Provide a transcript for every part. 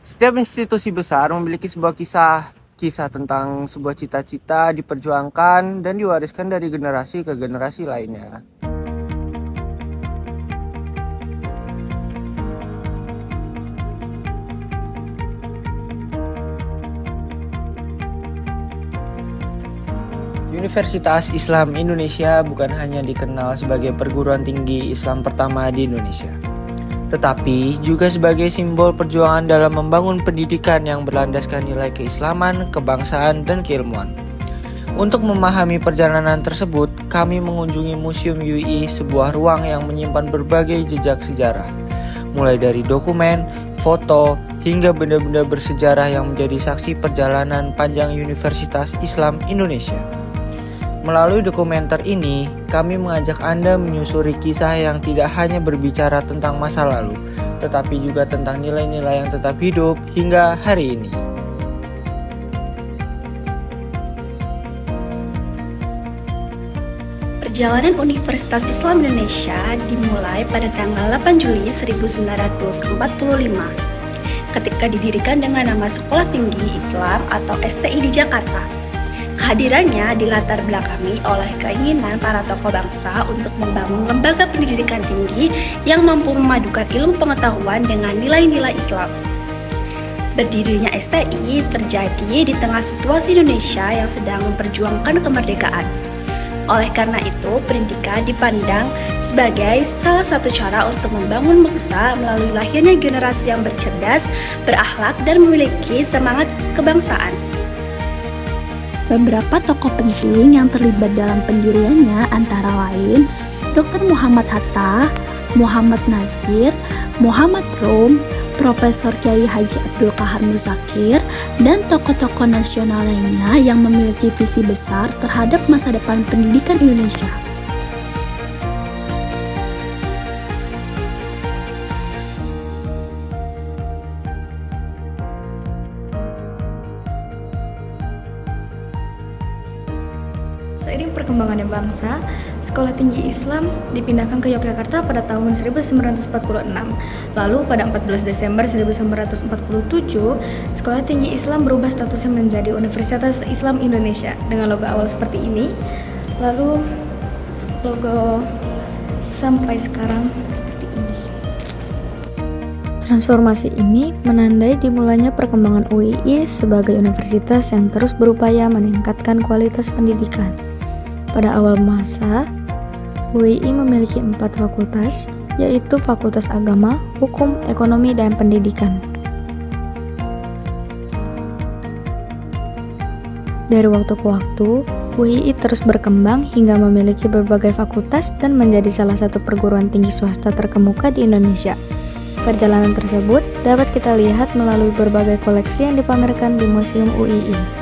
Setiap institusi besar memiliki sebuah kisah tentang sebuah cita-cita diperjuangkan dan diwariskan dari generasi ke generasi lainnya. Universitas Islam Indonesia bukan hanya dikenal sebagai perguruan tinggi Islam pertama di Indonesia, tetapi juga sebagai simbol perjuangan dalam membangun pendidikan yang berlandaskan nilai keislaman, kebangsaan, dan keilmuan. Untuk memahami perjalanan tersebut, kami mengunjungi Museum UI, sebuah ruang yang menyimpan berbagai jejak sejarah, mulai dari dokumen, foto, hingga benda-benda bersejarah yang menjadi saksi perjalanan panjang Universitas Islam Indonesia. Melalui dokumenter ini, kami mengajak Anda menyusuri kisah yang tidak hanya berbicara tentang masa lalu, tetapi juga tentang nilai-nilai yang tetap hidup hingga hari ini. Perjalanan Universitas Islam Indonesia dimulai pada tanggal 8 Juli 1945 ketika didirikan dengan nama Sekolah Tinggi Islam atau STI di Jakarta. Kehadirannya dilatar belakangi oleh keinginan para tokoh bangsa untuk membangun lembaga pendidikan tinggi yang mampu memadukan ilmu pengetahuan dengan nilai-nilai Islam. Berdirinya STI terjadi di tengah situasi Indonesia yang sedang memperjuangkan kemerdekaan. Oleh karena itu, pendidikan dipandang sebagai salah satu cara untuk membangun bangsa melalui lahirnya generasi yang bercerdas, berakhlak, dan memiliki semangat kebangsaan. Beberapa tokoh penting yang terlibat dalam pendiriannya antara lain Dr. Muhammad Hatta, Muhammad Nasir, Muhammad Rum, Profesor Kiai Haji Abdul Qahar Muzakir, dan tokoh-tokoh nasional lainnya yang memiliki visi besar terhadap masa depan pendidikan Indonesia. Seiring perkembangannya bangsa, Sekolah Tinggi Islam dipindahkan ke Yogyakarta pada tahun 1946. Lalu pada 14 Desember 1947, Sekolah Tinggi Islam berubah statusnya menjadi Universitas Islam Indonesia dengan logo awal seperti ini. Lalu logo sampai sekarang seperti ini. Transformasi ini menandai dimulainya perkembangan UII sebagai universitas yang terus berupaya meningkatkan kualitas pendidikan. Pada awal masa, UII memiliki 4 fakultas, yaitu Fakultas Agama, Hukum, Ekonomi, dan Pendidikan. Dari waktu ke waktu, UII terus berkembang hingga memiliki berbagai fakultas dan menjadi salah satu perguruan tinggi swasta terkemuka di Indonesia. Perjalanan tersebut dapat kita lihat melalui berbagai koleksi yang dipamerkan di Museum UII.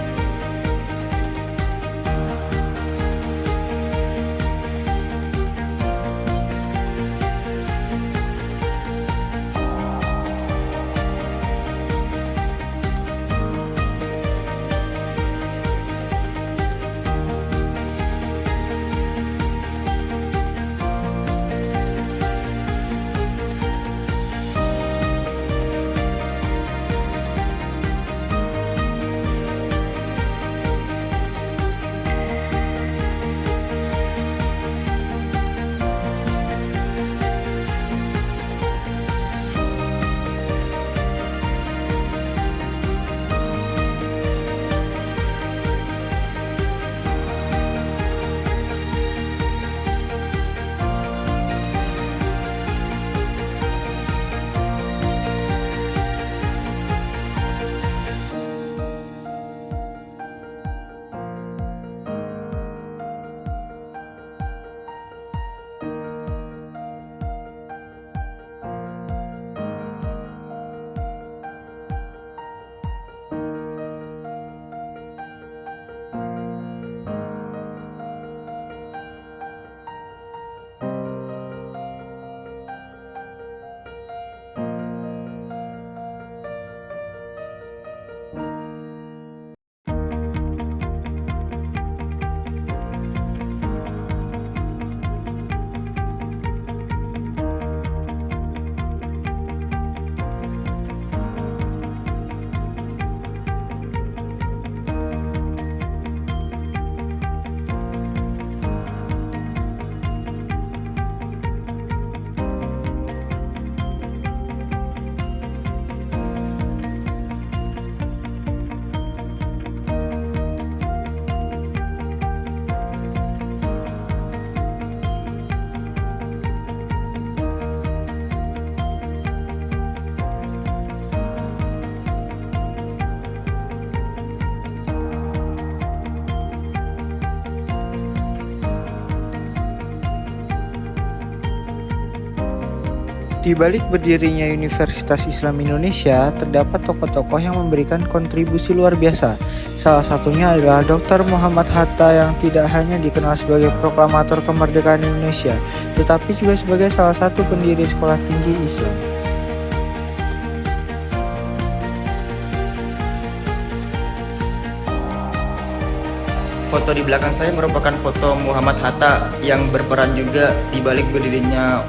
Di balik berdirinya Universitas Islam Indonesia, terdapat tokoh-tokoh yang memberikan kontribusi luar biasa. Salah satunya adalah Dr. Muhammad Hatta yang tidak hanya dikenal sebagai proklamator kemerdekaan Indonesia, tetapi juga sebagai salah satu pendiri Sekolah Tinggi Islam. Foto di belakang saya merupakan foto Muhammad Hatta yang berperan juga di balik berdirinya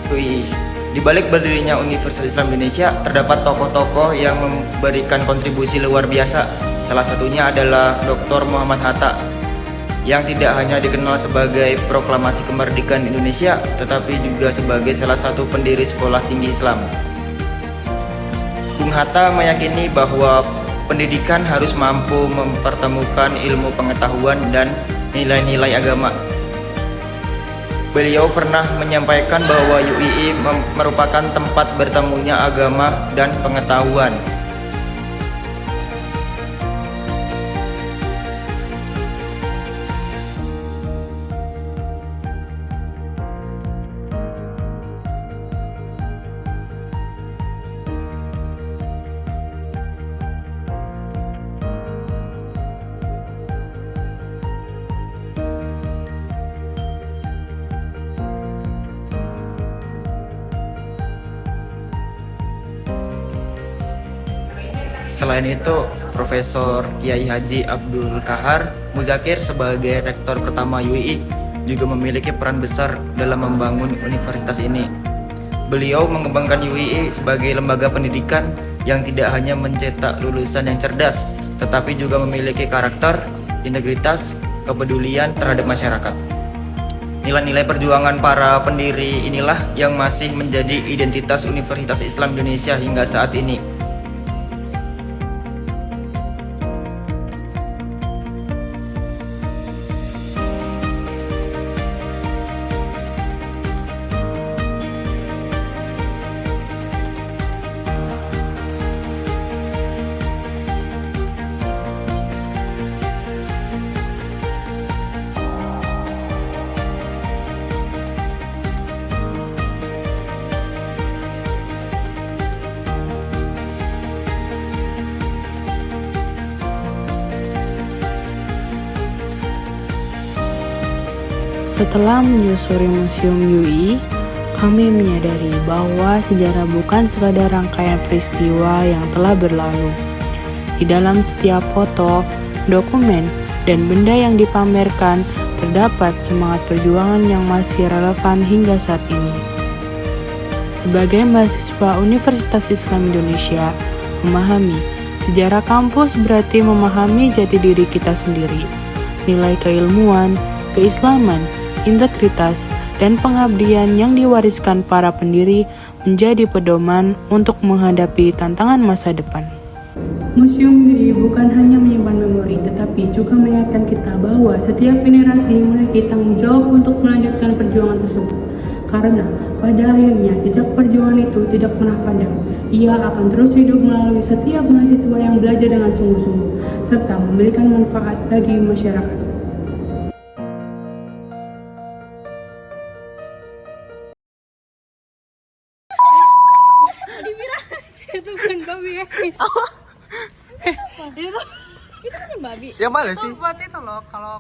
UI. Di balik berdirinya Universitas Islam Indonesia terdapat tokoh-tokoh yang memberikan kontribusi luar biasa. Salah satunya adalah Dr. Muhammad Hatta yang tidak hanya dikenal sebagai proklamasi kemerdekaan Indonesia, tetapi juga sebagai salah satu pendiri Sekolah Tinggi Islam. Bung Hatta meyakini bahwa pendidikan harus mampu mempertemukan ilmu pengetahuan dan nilai-nilai agama. Beliau pernah menyampaikan bahwa UII merupakan tempat bertemunya agama dan pengetahuan. Selain itu, Profesor Kiai Haji Abdul Kahar Muzakir sebagai rektor pertama UII juga memiliki peran besar dalam membangun universitas ini. Beliau mengembangkan UII sebagai lembaga pendidikan yang tidak hanya mencetak lulusan yang cerdas, tetapi juga memiliki karakter, integritas, kepedulian terhadap masyarakat. Nilai-nilai perjuangan para pendiri inilah yang masih menjadi identitas Universitas Islam Indonesia hingga saat ini. Setelah menyusuri Museum UI, kami menyadari bahwa sejarah bukan sekadar rangkaian peristiwa yang telah berlalu. Di dalam setiap foto, dokumen, dan benda yang dipamerkan, terdapat semangat perjuangan yang masih relevan hingga saat ini. Sebagai mahasiswa Universitas Islam Indonesia, memahami sejarah kampus berarti memahami jati diri kita sendiri. Nilai keilmuan, keislaman, integritas, dan pengabdian yang diwariskan para pendiri menjadi pedoman untuk menghadapi tantangan masa depan. Museum UI bukan hanya menyimpan memori, tetapi juga mengingatkan kita bahwa setiap generasi memiliki tanggung jawab untuk melanjutkan perjuangan tersebut. Karena pada akhirnya jejak perjuangan itu tidak pernah padam. Ia akan terus hidup melalui setiap mahasiswa yang belajar dengan sungguh-sungguh, serta memberikan manfaat bagi masyarakat. Itu bukan babi ya. Itu kan babi. Yang mana Itu buat itu loh, kalau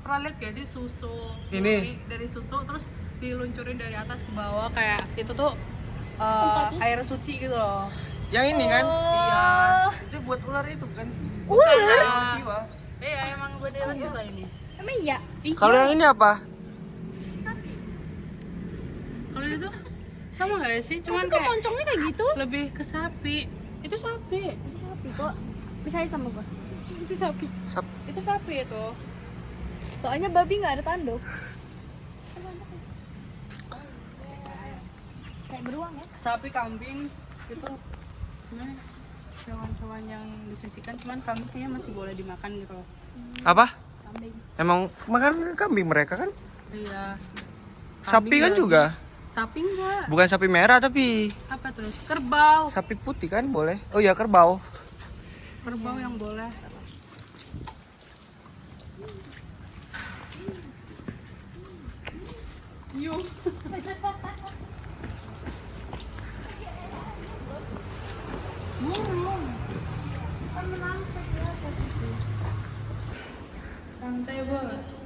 pernah lihat gak sih susu Ini. dari susu terus diluncurin dari atas ke bawah kayak itu tuh air suci gitu loh. Yang ini kan? Iya, itu buat ular itu kan sih. Ular? Iya, emang buat dewa sih lah ini. Emang iya? Kalau yang ini apa? Kalau itu sama gak sih? Cuman Kok kayak moncongnya kayak gitu? lebih ke sapi. Itu sapi. Itu sapi kok. Bisa aja sama gua. Itu sapi. Itu sapi itu. Soalnya babi nggak ada tanduk. Kayak beruang ya? Sapi, kambing itu sebenarnya hewan-hewan yang disucikan, cuman kambing kayaknya masih boleh dimakan gitu loh. Apa? Kambing. Emang makan kambing mereka kan? Iya. Sapi Kambing kan lagi. juga? Sapi enggak. Bukan sapi merah tapi Apa terus? Kerbau. sapi putih kan boleh? Oh ya kerbau. Kerbau yang boleh. Yuk. Santai bos.